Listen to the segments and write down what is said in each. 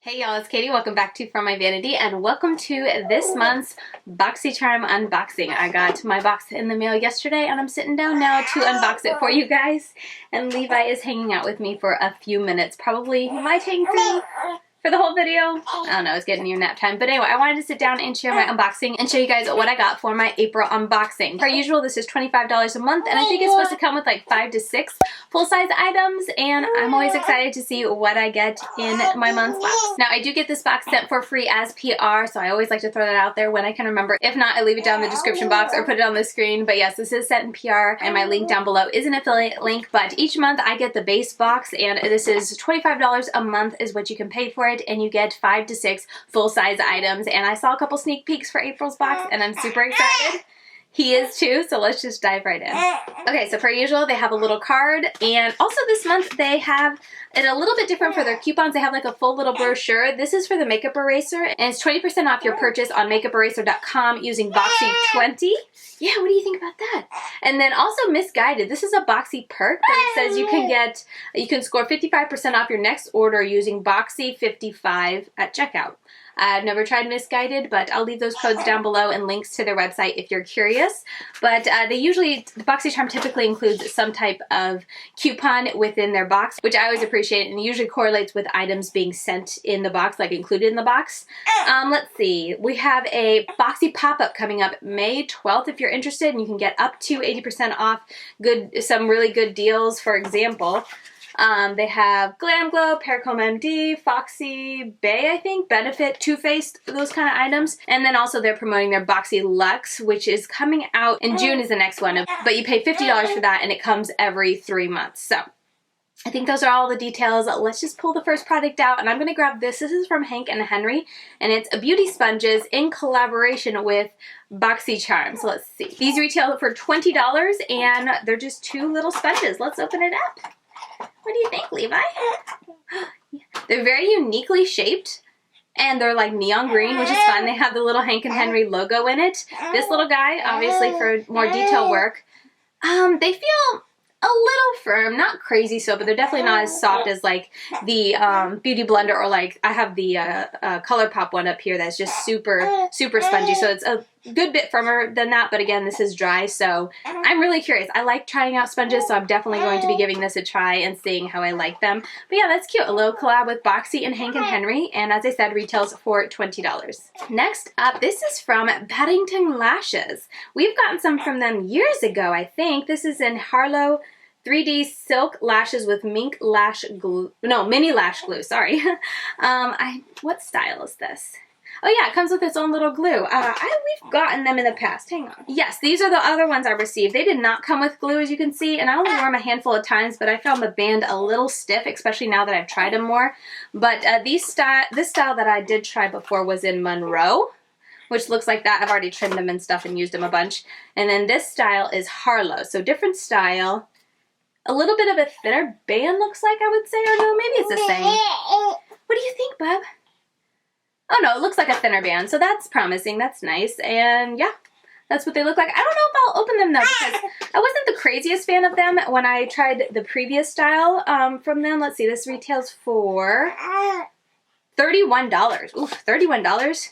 Hey y'all, it's Katie. Welcome back to From My Vanity and welcome to this month's Boxycharm unboxing. I got my box in the mail yesterday and I'm sitting down now to unbox it for you guys. And Levi is hanging out with me for a few minutes. Probably he might hang through for the whole video. I don't know, it's getting near nap time. But anyway, I wanted to sit down and share my unboxing and show you guys what I got for my April unboxing. Per usual, this is $25 a month and I think it's supposed to come with like 5 to 6 full-size items, and I'm always excited to see what I get in my month's box. Now, I do get this box sent for free as PR, so I always like to throw that out there when I can remember. If not, I leave it down in the description box or put it on the screen. But yes, this is sent in PR, and my link down below is an affiliate link. But each month I get the base box, and this is $25 a month is what you can pay for it, and you get 5 to 6 full-size items. And I saw a couple sneak peeks for April's box, and I'm super excited. He is too, so let's just dive right in. Okay, so per usual, they have a little card, and also this month they have it a little bit different for their coupons. They have like a full little brochure. This is for the makeup eraser, and it's 20% off your purchase on makeuperaser.com using Boxy20. Yeah, what do you think about that? And then also Misguided. This is a Boxy perk that it says you can score 55% off your next order using Boxy55 at checkout. I've never tried Misguided, but I'll leave those codes down below and links to their website if you're curious. But the Boxycharm typically includes some type of coupon within their box, which I always appreciate, and usually correlates with items being sent in the box, like included in the box. Let's see. We have a Boxy pop-up coming up May 12th if you're interested, and you can get up to 80% off some really good deals. For example, they have Glam Glow, Pericomb MD, Foxy Bay, I think, Benefit, Too Faced, those kind of items. And then also they're promoting their Boxy Luxe, which is coming out in June is the next one. But you pay $50 for that and it comes every 3 months. So I think those are all the details. Let's just pull the first product out, and I'm going to grab this. This is from Hank and Henry, and it's a beauty sponges in collaboration with Boxycharm. So let's see. These retail for $20 and they're just 2 little sponges. Let's open it up. What do you think, Levi? They're very uniquely shaped, and they're like neon green, which is fun. They have the little Hank and Henry logo in it. This little guy, obviously for more detail work. They feel a little firm, not crazy soap, but they're definitely not as soft as like the Beauty Blender, or like I have the ColourPop one up here that's just super spongy. So it's a good bit firmer than that, but again, this is dry, so I'm really curious. I like trying out sponges, so I'm definitely going to be giving this a try and seeing how I like them. But yeah, that's cute. A little collab with Boxy and Hank and Henry, and as I said, retails for $20. Next up, this is from Battington Lashes. We've gotten some from them years ago, I think. This is in Harlow 3D Silk Lashes with Mink Lash Glue. No, Mini Lash Glue, sorry. What style is this? Oh yeah, it comes with its own little glue. We've gotten them in the past. Hang on. Yes, these are the other ones I received. They did not come with glue, as you can see, and I only wore them a handful of times, but I found the band a little stiff, especially now that I've tried them more. But this style that I did try before was in Monroe, which looks like that. I've already trimmed them and stuff and used them a bunch. And then this style is Harlow, so different style. A little bit of a thinner band, looks like, I would say, or no, maybe it's the same. What do you think, bub? Oh no, it looks like a thinner band, so that's promising. That's nice, and yeah, that's what they look like. I don't know if I'll open them though, because I wasn't the craziest fan of them when I tried the previous style from them. Let's see, this retails for $31. Oof, $31.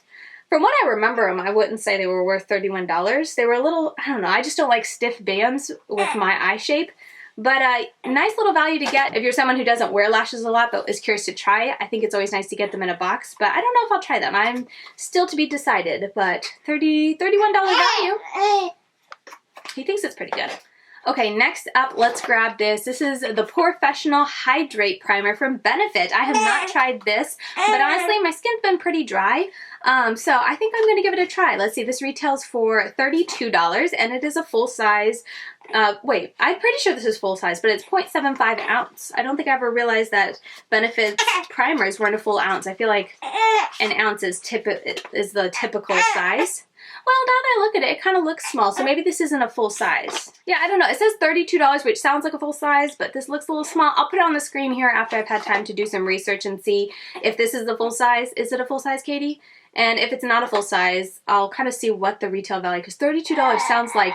From what I remember them, I wouldn't say they were worth $31. They were a little, I don't know, I just don't like stiff bands with my eye shape. But nice little value to get if you're someone who doesn't wear lashes a lot but is curious to try it. I think it's always nice to get them in a box, but I don't know if I'll try them. I'm still to be decided, but $31 value. He thinks it's pretty good. Okay, next up, let's grab this. This is the Porefessional Hydrate Primer from Benefit. I have not tried this, but honestly, my skin's been pretty dry, so I think I'm going to give it a try. Let's see, this retails for $32, and it is a full size. Wait, I'm pretty sure this is full size, but it's 0.75 ounce. I don't think I ever realized that Benefit's primers weren't a full ounce. I feel like an ounce is the typical size. Well, now that I look at it, it kind of looks small, so maybe this isn't a full size. Yeah, I don't know. It says $32, which sounds like a full size, but this looks a little small. I'll put it on the screen here after I've had time to do some research and see if this is the full size. Is it a full size, Katie? And if it's not a full size, I'll kind of see what the retail value, because $32 sounds like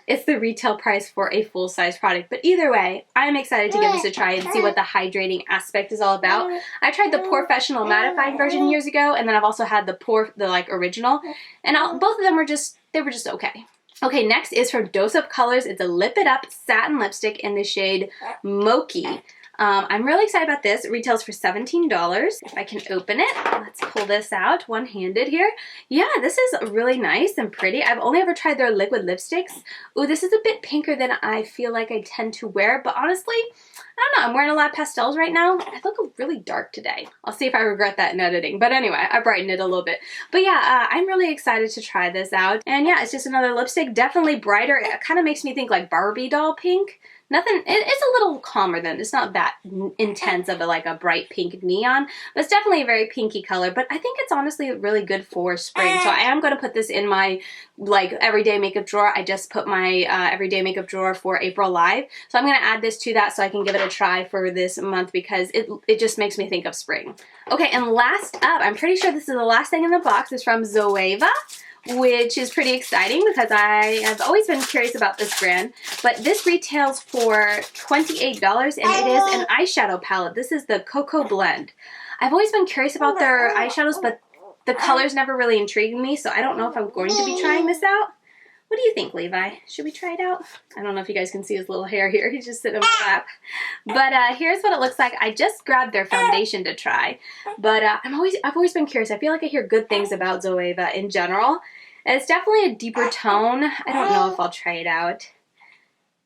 it's the retail price for a full size product. But either way, I'm excited to give this a try and see what the hydrating aspect is all about. I tried the Porefessional mattifying version years ago, and then I've also had the like original, and both of them were just okay. Okay, next is from Dose Up Colors. It's a Lip It Up satin lipstick in the shade Mochi. I'm really excited about this. It retails for $17. If I can open it, let's pull this out one-handed here. Yeah, this is really nice and pretty. I've only ever tried their liquid lipsticks. Ooh, this is a bit pinker than I feel like I tend to wear, but honestly, I don't know. I'm wearing a lot of pastels right now. I look really dark today. I'll see if I regret that in editing. But anyway, I brightened it a little bit. But yeah, I'm really excited to try this out. And yeah, it's just another lipstick. Definitely brighter. It kind of makes me think like Barbie doll pink. Nothing, it's a little calmer than, it's not that intense of like a bright pink neon, but it's definitely a very pinky color, but I think it's honestly really good for spring. So I am going to put this in my like everyday makeup drawer. I just put my everyday makeup drawer for April Live. So I'm going to add this to that so I can give it a try for this month because it just makes me think of spring. Okay, and last up, I'm pretty sure this is the last thing in the box, is from Zoeva, which is pretty exciting because I have always been curious about this brand. But this retails for $28 and it is an eyeshadow palette. This is the Cocoa Blend. I've always been curious about their eyeshadows, but the colors never really intrigued me, so I don't know if I'm going to be trying this out. What do you think, Levi? Should we try it out? I don't know if you guys can see his little hair here. He's just sitting on my lap. But here's what it looks like. I just grabbed their foundation to try. But I've always been curious. I feel like I hear good things about Zoeva in general. And it's definitely a deeper tone. I don't know if I'll try it out.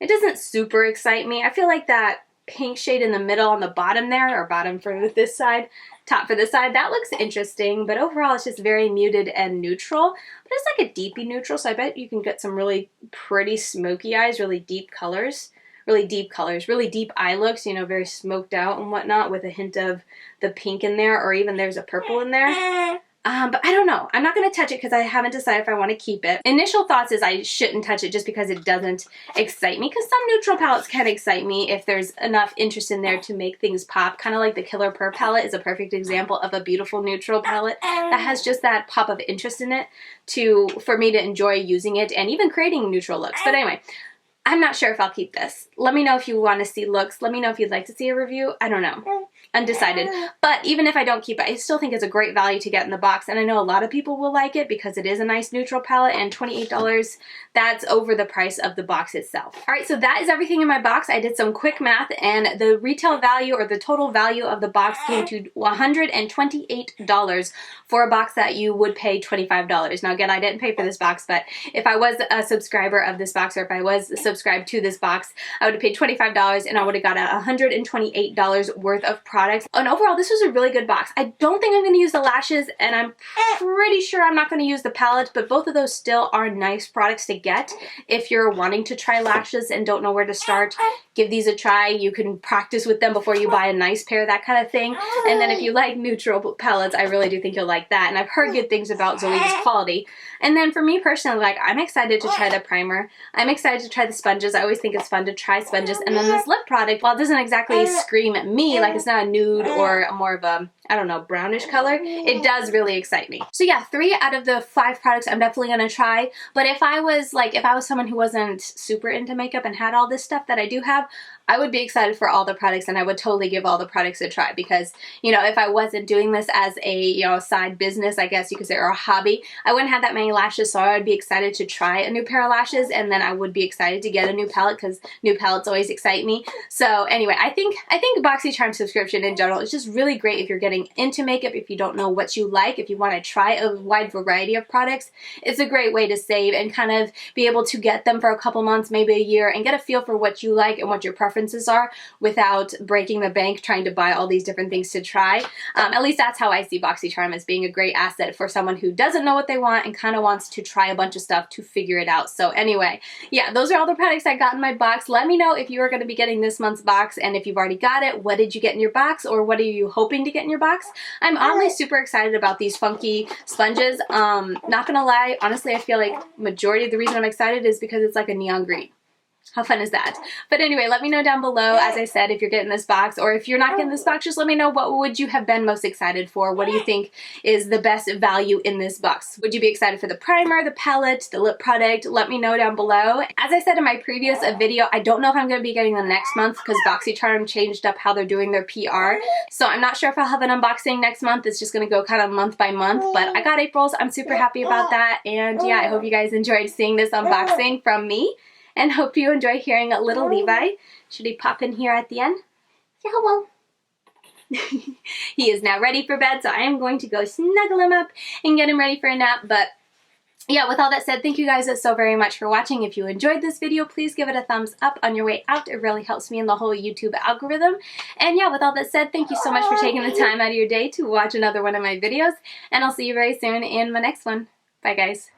It doesn't super excite me. I feel like that pink shade in the middle on the bottom there, or bottom for this side, top for this side, that looks interesting, but overall it's just very muted and neutral. But it's like a deepy neutral, so I bet you can get some really pretty smoky eyes, really deep colors, really deep eye looks, you know, very smoked out and whatnot with a hint of the pink in there, or even there's a purple in there. But I don't know. I'm not going to touch it because I haven't decided if I want to keep it. Initial thoughts is I shouldn't touch it just because it doesn't excite me, because some neutral palettes can excite me if there's enough interest in there to make things pop. Kind of like the Killer Purr palette is a perfect example of a beautiful neutral palette that has just that pop of interest in it for me to enjoy using it and even creating neutral looks. But anyway, I'm not sure if I'll keep this. Let me know if you want to see looks. Let me know if you'd like to see a review. I don't know. Undecided. But even if I don't keep it, I still think it's a great value to get in the box. And I know a lot of people will like it because it is a nice neutral palette, and $28, that's over the price of the box itself. Alright, so that is everything in my box. I did some quick math and the retail value, or the total value of the box, came to $128 for a box that you would pay $25. Now again, I didn't pay for this box, but if I was a subscriber of this box, or if I was subscribed to this box, I would have paid $25 and I would have got $128 worth of products. And overall, this was a really good box. I don't think I'm going to use the lashes, and I'm pretty sure I'm not going to use the palette, but both of those still are nice products to get if you're wanting to try lashes and don't know where to start. Give these a try. You can practice with them before you buy a nice pair, that kind of thing. And then if you like neutral palettes, I really do think you'll like that. And I've heard good things about Zoeva's quality. And then for me personally, like, I'm excited to try the primer. I'm excited to try the sponges. I always think it's fun to try sponges. And then this lip product, while it doesn't exactly scream at me, like it's not a nude or more of a, I don't know, brownish color, it does really excite me. So yeah, 3 out of the 5 products I'm definitely going to try. But if I was someone who wasn't super into makeup and had all this stuff that I do have, I would be excited for all the products, and I would totally give all the products a try, because, you know, if I wasn't doing this as a, you know, side business, I guess you could say, or a hobby, I wouldn't have that many lashes, so I would be excited to try a new pair of lashes, and then I would be excited to get a new palette, because new palettes always excite me. So anyway, I think Boxycharm subscription in general is just really great if you're getting into makeup, if you don't know what you like, if you want to try a wide variety of products. It's a great way to save and kind of be able to get them for a couple months, maybe a year, and get a feel for what you like and what your preferences are without breaking the bank trying to buy all these different things to try. At least that's how I see Boxycharm, as being a great asset for someone who doesn't know what they want and kind of wants to try a bunch of stuff to figure it out. So anyway, yeah, those are all the products I got in my box. Let me know if you are going to be getting this month's box, and if you've already got it, what did you get in your box, or what are you hoping to get in your box? I'm honestly super excited about these funky sponges. Not gonna lie, honestly, I feel like majority of the reason I'm excited is because it's like a neon green. How fun is that? But anyway, let me know down below, as I said, if you're getting this box, or if you're not getting this box, just let me know what would you have been most excited for. What do you think is the best value in this box? Would you be excited for the primer, the palette, the lip product? Let me know down below. As I said in my previous video, I don't know if I'm going to be getting them next month because Boxycharm changed up how they're doing their PR. So I'm not sure if I'll have an unboxing next month. It's just going to go kind of month by month, but I got April's. I'm super happy about that. And yeah, I hope you guys enjoyed seeing this unboxing from me. And hope you enjoy hearing little Levi. Should he pop in here at the end? Say hello. He is now ready for bed, so I am going to go snuggle him up and get him ready for a nap. But yeah, with all that said, thank you guys so very much for watching. If you enjoyed this video, please give it a thumbs up on your way out. It really helps me in the whole YouTube algorithm. And yeah, with all that said, thank you so much for taking the time out of your day to watch another one of my videos. And I'll see you very soon in my next one. Bye, guys.